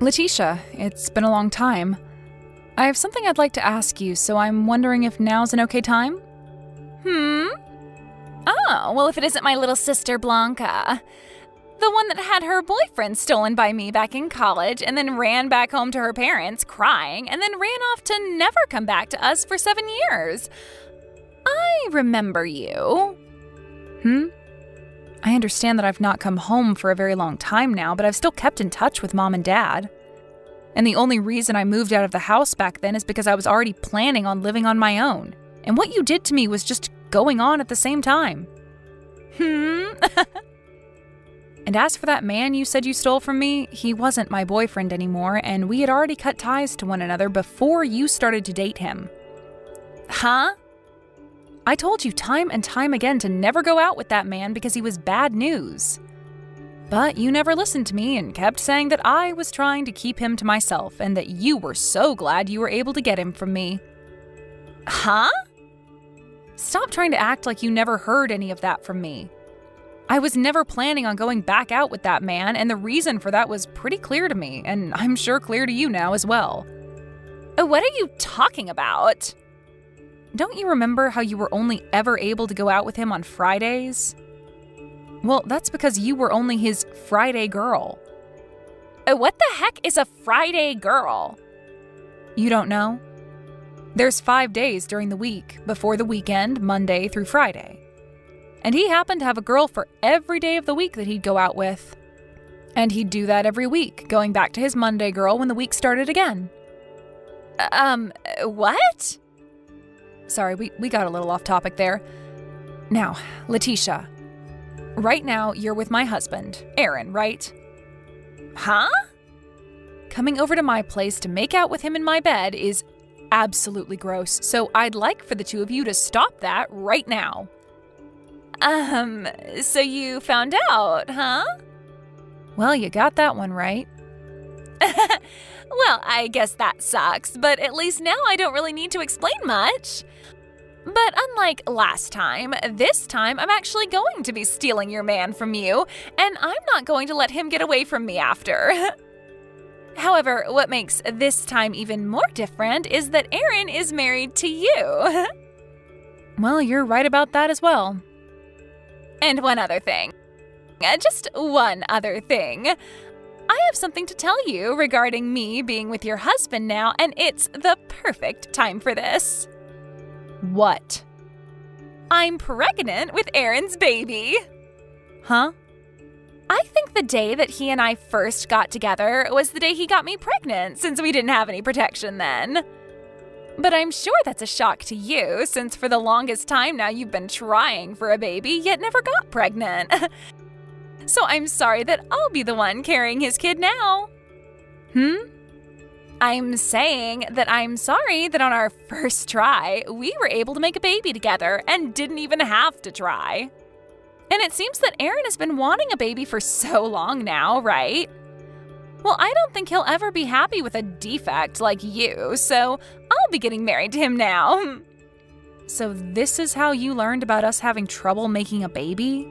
Letitia, it's been a long time. I have something I'd like to ask you, so I'm wondering if now's an okay time? Oh, well, if it isn't my little sister Blanca. The one that had her boyfriend stolen by me back in college and then ran back home to her parents crying and then ran off to never come back to us for 7 years. I remember you. I understand that I've not come home for a very long time now, but I've still kept in touch with Mom and Dad. And the only reason I moved out of the house back then is because I was already planning on living on my own. And what you did to me was just going on at the same time. And as for that man you said you stole from me, he wasn't my boyfriend anymore, and we had already cut ties to one another before you started to date him. Huh? I told you time and time again to never go out with that man because he was bad news. But you never listened to me and kept saying that I was trying to keep him to myself and that you were so glad you were able to get him from me. Huh? Stop trying to act like you never heard any of that from me. I was never planning on going back out with that man, and the reason for that was pretty clear to me, and I'm sure clear to you now as well. What are you talking about? Don't you remember how you were only ever able to go out with him on Fridays? Well, that's because you were only his Friday girl. What the heck is a Friday girl? You don't know? There's 5 days during the week, before the weekend, Monday through Friday. And he happened to have a girl for every day of the week that he'd go out with. And he'd do that every week, going back to his Monday girl when the week started again. What? Sorry, we got a little off topic there. Now, Letitia, right now you're with my husband, Aaron, right? Huh? Coming over to my place to make out with him in my bed is absolutely gross, so I'd like for the two of you to stop that right now. So you found out, huh? Well, you got that one right. Well, I guess that sucks, but at least now I don't really need to explain much. But unlike last time, this time I'm actually going to be stealing your man from you, and I'm not going to let him get away from me after. However, what makes this time even more different is that Aaron is married to you. Well, you're right about that as well. And one other thing. Just one other thing. I have something to tell you regarding me being with your husband now, and it's the perfect time for this. What? I'm pregnant with Aaron's baby. Huh? I think the day that he and I first got together was the day he got me pregnant, since we didn't have any protection then. But I'm sure that's a shock to you, since for the longest time now you've been trying for a baby, yet never got pregnant. So I'm sorry that I'll be the one carrying his kid now. I'm saying that I'm sorry that on our first try, we were able to make a baby together and didn't even have to try. And it seems that Aaron has been wanting a baby for so long now, right? Well, I don't think he'll ever be happy with a defect like you, so I'll be getting married to him now. So this is how you learned about us having trouble making a baby?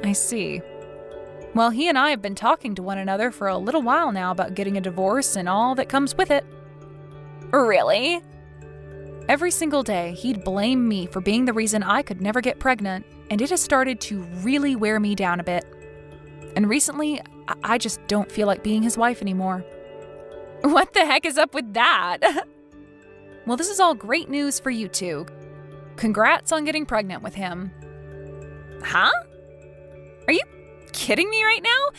I see. Well, he and I have been talking to one another for a little while now about getting a divorce and all that comes with it. Really? Every single day, he'd blame me for being the reason I could never get pregnant, and it has started to really wear me down a bit. And recently, I just don't feel like being his wife anymore. What the heck is up with that? Well, this is all great news for you two. Congrats on getting pregnant with him. Huh? Are you kidding me right now?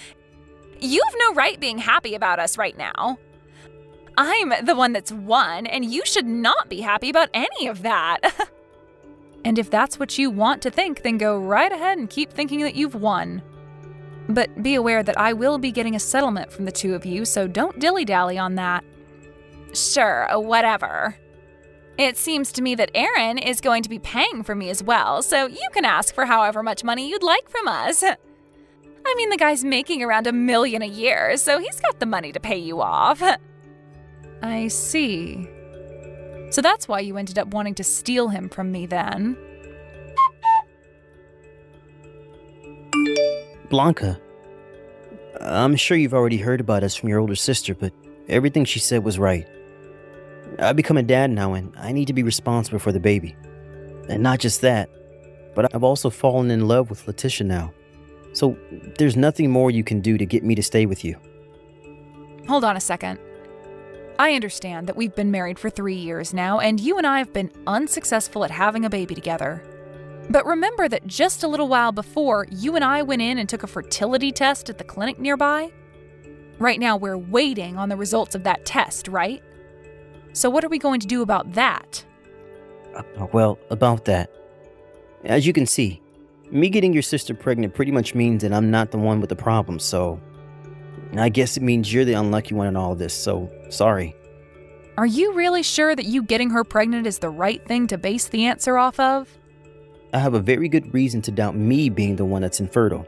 You have no right being happy about us right now. I'm the one that's won, and you should not be happy about any of that. And if that's what you want to think, then go right ahead and keep thinking that you've won. But be aware that I will be getting a settlement from the two of you, so don't dilly-dally on that. Sure, whatever. It seems to me that Aaron is going to be paying for me as well, so you can ask for however much money you'd like from us. I mean, the guy's making around $1 million a year, so he's got the money to pay you off. I see. So that's why you ended up wanting to steal him from me then. Blanca, I'm sure you've already heard about us from your older sister, but everything she said was right. I've become a dad now, and I need to be responsible for the baby. And not just that, but I've also fallen in love with Letitia now. So there's nothing more you can do to get me to stay with you. Hold on a second. I understand that we've been married for 3 years now, and you and I have been unsuccessful at having a baby together. But remember that just a little while before, you and I went in and took a fertility test at the clinic nearby? Right now, we're waiting on the results of that test, right? So what are we going to do about that? Well, about that. As you can see, me getting your sister pregnant pretty much means that I'm not the one with the problem, so I guess it means you're the unlucky one in all of this, so sorry. Are you really sure that you getting her pregnant is the right thing to base the answer off of? I have a very good reason to doubt me being the one that's infertile.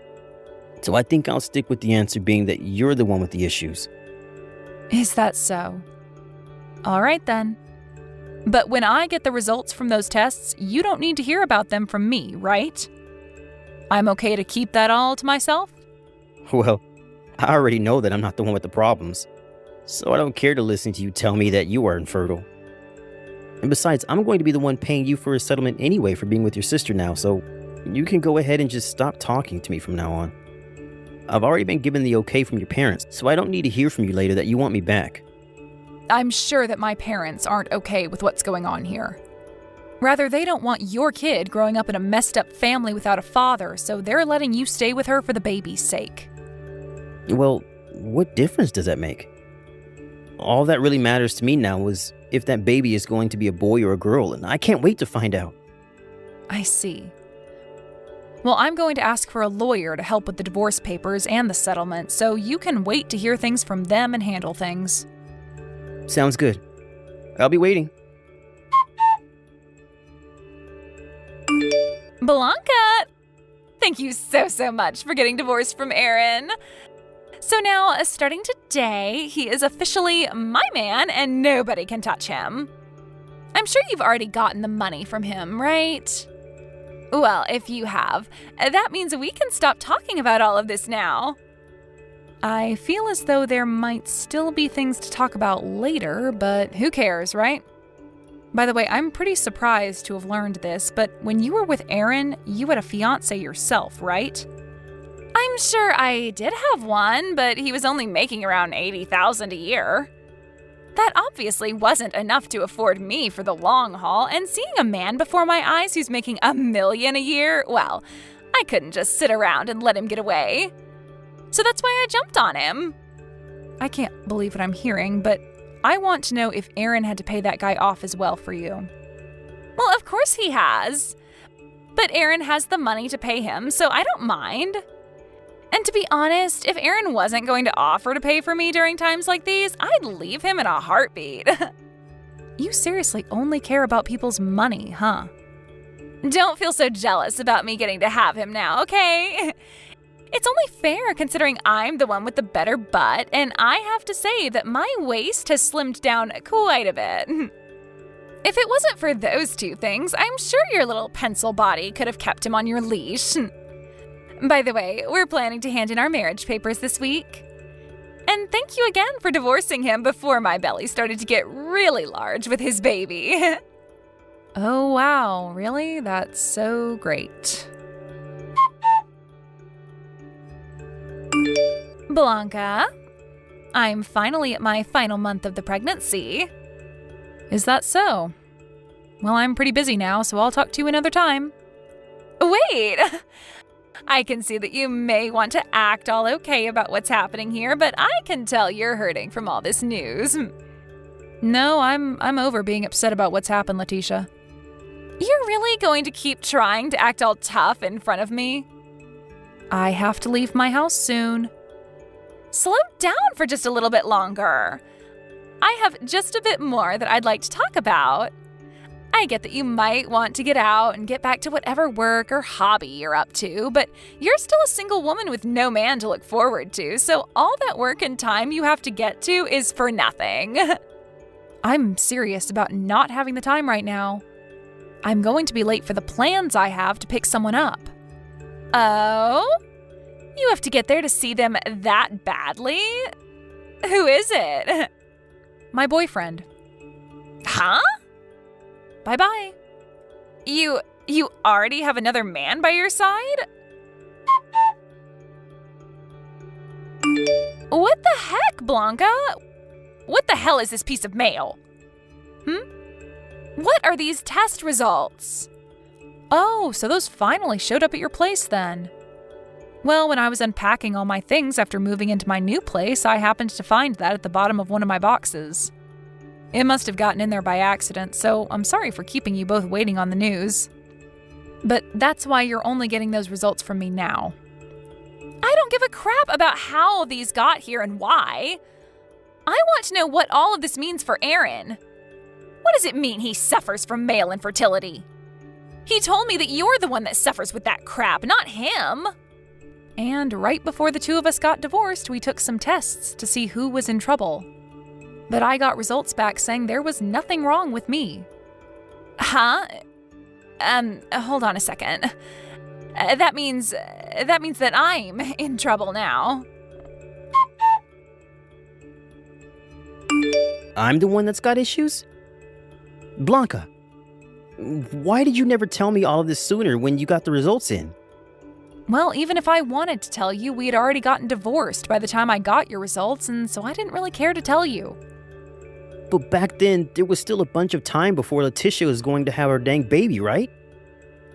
So I think I'll stick with the answer being that you're the one with the issues. Is that so? All right then. But when I get the results from those tests, you don't need to hear about them from me, right? I'm okay to keep that all to myself? Well, I already know that I'm not the one with the problems, so I don't care to listen to you tell me that you are infertile. And besides, I'm going to be the one paying you for a settlement anyway for being with your sister now, so you can go ahead and just stop talking to me from now on. I've already been given the okay from your parents, so I don't need to hear from you later that you want me back. I'm sure that my parents aren't okay with what's going on here. Rather, they don't want your kid growing up in a messed up family without a father, so they're letting you stay with her for the baby's sake. Well, what difference does that make? All that really matters to me now is if that baby is going to be a boy or a girl, and I can't wait to find out. I see. Well, I'm going to ask for a lawyer to help with the divorce papers and the settlement, so you can wait to hear things from them and handle things. Sounds good. I'll be waiting. Blanca! Thank you so much for getting divorced from Aaron. So now, starting today, he is officially my man and nobody can touch him. I'm sure you've already gotten the money from him, right? Well, if you have, that means we can stop talking about all of this now. I feel as though there might still be things to talk about later, but who cares, right? By the way, I'm pretty surprised to have learned this, but when you were with Aaron, you had a fiancé yourself, right? I'm sure I did have one, but he was only making around $80,000 a year. That obviously wasn't enough to afford me for the long haul, and seeing a man before my eyes who's making $1 million a year, well, I couldn't just sit around and let him get away. So that's why I jumped on him. I can't believe what I'm hearing, but I want to know if Aaron had to pay that guy off as well for you. Well, of course he has. But Aaron has the money to pay him, so I don't mind. And to be honest, if Aaron wasn't going to offer to pay for me during times like these, I'd leave him in a heartbeat. You seriously only care about people's money, huh? Don't feel so jealous about me getting to have him now, okay? It's only fair considering I'm the one with the better butt, and I have to say that my waist has slimmed down quite a bit. If it wasn't for those two things, I'm sure your little pencil body could have kept him on your leash. By the way, we're planning to hand in our marriage papers this week. And thank you again for divorcing him before my belly started to get really large with his baby. Oh, wow. Really? That's so great. Blanca, I'm finally at my final month of the pregnancy. Is that so? Well, I'm pretty busy now, so I'll talk to you another time. Wait! I can see that you may want to act all okay about what's happening here, but I can tell you're hurting from all this news. No, I'm over being upset about what's happened, Letitia. You're really going to keep trying to act all tough in front of me? I have to leave my house soon. Slow down for just a little bit longer. I have just a bit more that I'd like to talk about. I get that you might want to get out and get back to whatever work or hobby you're up to, but you're still a single woman with no man to look forward to, so all that work and time you have to get to is for nothing. I'm serious about not having the time right now. I'm going to be late for the plans I have to pick someone up. Oh? You have to get there to see them that badly? Who is it? My boyfriend. Huh? Bye-bye. You already have another man by your side? What the heck, Blanca? What the hell is this piece of mail? What are these test results? Oh, so those finally showed up at your place then. Well, when I was unpacking all my things after moving into my new place, I happened to find that at the bottom of one of my boxes. It must have gotten in there by accident, so I'm sorry for keeping you both waiting on the news. But that's why you're only getting those results from me now. I don't give a crap about how these got here and why. I want to know what all of this means for Aaron. What does it mean he suffers from male infertility? He told me that you're the one that suffers with that crap, not him. And right before the two of us got divorced, we took some tests to see who was in trouble. But I got results back saying there was nothing wrong with me. Huh? Hold on a second. That means that I'm in trouble now. I'm the one that's got issues? Blanca, why did you never tell me all of this sooner when you got the results in? Well, even if I wanted to tell you, we had already gotten divorced by the time I got your results, and so I didn't really care to tell you. But back then, there was still a bunch of time before Letitia was going to have her dang baby, right?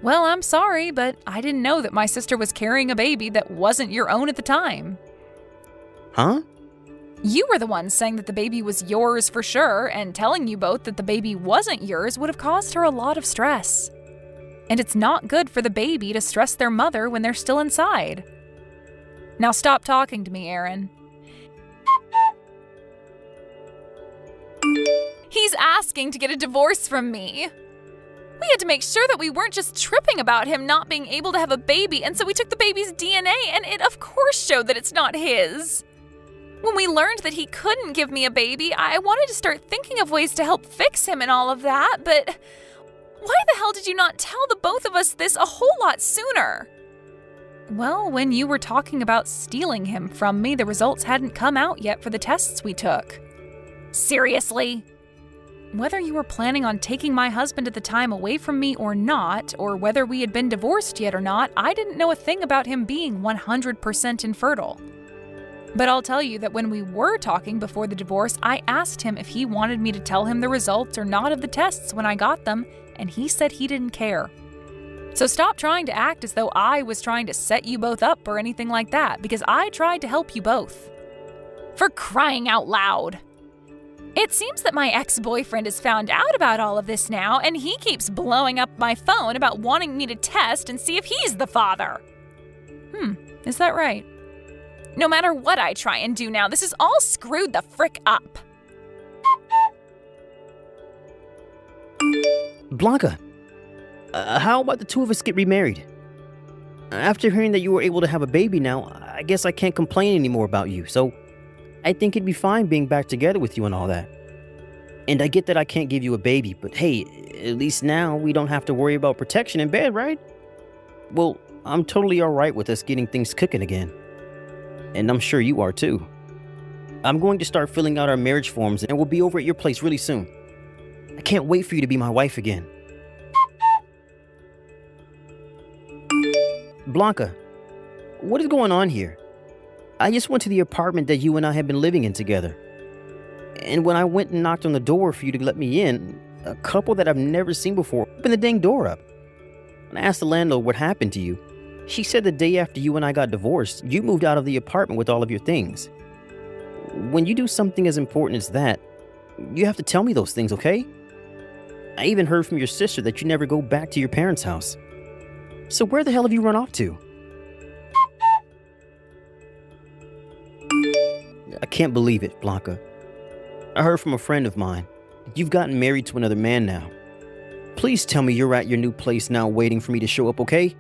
Well, I'm sorry, but I didn't know that my sister was carrying a baby that wasn't your own at the time. Huh? You were the one saying that the baby was yours for sure, and telling you both that the baby wasn't yours would have caused her a lot of stress. And it's not good for the baby to stress their mother when they're still inside. Now stop talking to me, Aaron. He's asking to get a divorce from me. We had to make sure that we weren't just tripping about him not being able to have a baby, and so we took the baby's DNA, and it of course showed that it's not his. When we learned that he couldn't give me a baby, I wanted to start thinking of ways to help fix him and all of that, but why the hell did you not tell the both of us this a whole lot sooner? Well, when you were talking about stealing him from me, the results hadn't come out yet for the tests we took. Seriously? Whether you were planning on taking my husband at the time away from me or not, or whether we had been divorced yet or not, I didn't know a thing about him being 100% infertile. But I'll tell you that when we were talking before the divorce, I asked him if he wanted me to tell him the results or not of the tests when I got them, and he said he didn't care. So stop trying to act as though I was trying to set you both up or anything like that, because I tried to help you both. For crying out loud! It seems that my ex-boyfriend has found out about all of this now, and he keeps blowing up my phone about wanting me to test and see if he's the father. Is that right? No matter what I try and do now, this is all screwed the frick up. Blanca, how about the two of us get remarried? After hearing that you were able to have a baby now, I guess I can't complain anymore about you, so I think it'd be fine being back together with you and all that. And I get that I can't give you a baby, but hey, at least now we don't have to worry about protection in bed, right? Well, I'm totally alright with us getting things cooking again. And I'm sure you are too. I'm going to start filling out our marriage forms and we'll be over at your place really soon. I can't wait for you to be my wife again. Blanca, what is going on here? I just went to the apartment that you and I have been living in together. And when I went and knocked on the door for you to let me in, a couple that I've never seen before opened the dang door up. When I asked the landlord what happened to you, she said the day after you and I got divorced, you moved out of the apartment with all of your things. When you do something as important as that, you have to tell me those things, okay? I even heard from your sister that you never go back to your parents' house. So where the hell have you run off to? I can't believe it, Blanca. I heard from a friend of mine. You've gotten married to another man now. Please tell me you're at your new place now waiting for me to show up, okay?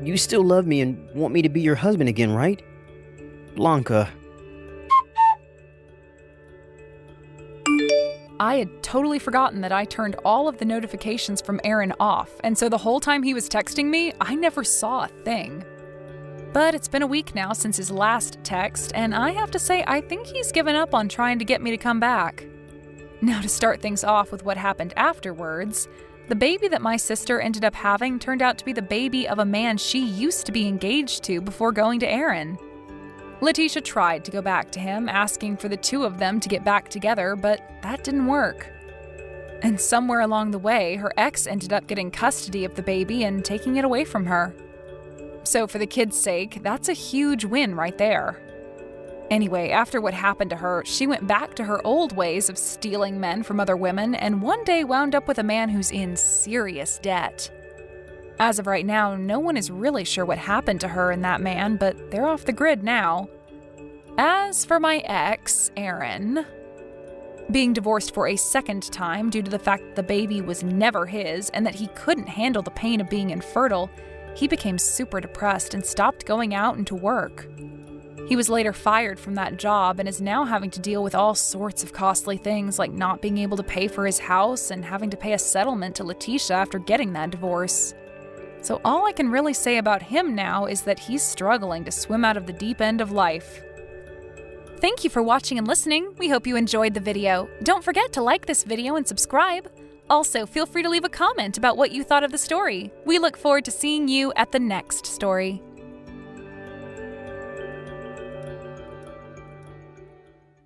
You still love me and want me to be your husband again, right? Blanca. I had totally forgotten that I turned all of the notifications from Aaron off, and so the whole time he was texting me, I never saw a thing. But it's been a week now since his last text, and I have to say I think he's given up on trying to get me to come back. Now, to start things off with what happened afterwards, the baby that my sister ended up having turned out to be the baby of a man she used to be engaged to before going to Aaron. Letitia tried to go back to him, asking for the two of them to get back together, but that didn't work. And somewhere along the way, her ex ended up getting custody of the baby and taking it away from her. So for the kid's sake, that's a huge win right there. Anyway, after what happened to her, she went back to her old ways of stealing men from other women and one day wound up with a man who's in serious debt. As of right now, no one is really sure what happened to her and that man, but they're off the grid now. As for my ex, Aaron, being divorced for a second time due to the fact that the baby was never his and that he couldn't handle the pain of being infertile, he became super depressed and stopped going out and to work. He was later fired from that job and is now having to deal with all sorts of costly things like not being able to pay for his house and having to pay a settlement to Letitia after getting that divorce. So all I can really say about him now is that he's struggling to swim out of the deep end of life. Thank you for watching and listening. We hope you enjoyed the video. Don't forget to like this video and subscribe. Also, feel free to leave a comment about what you thought of the story. We look forward to seeing you at the next story.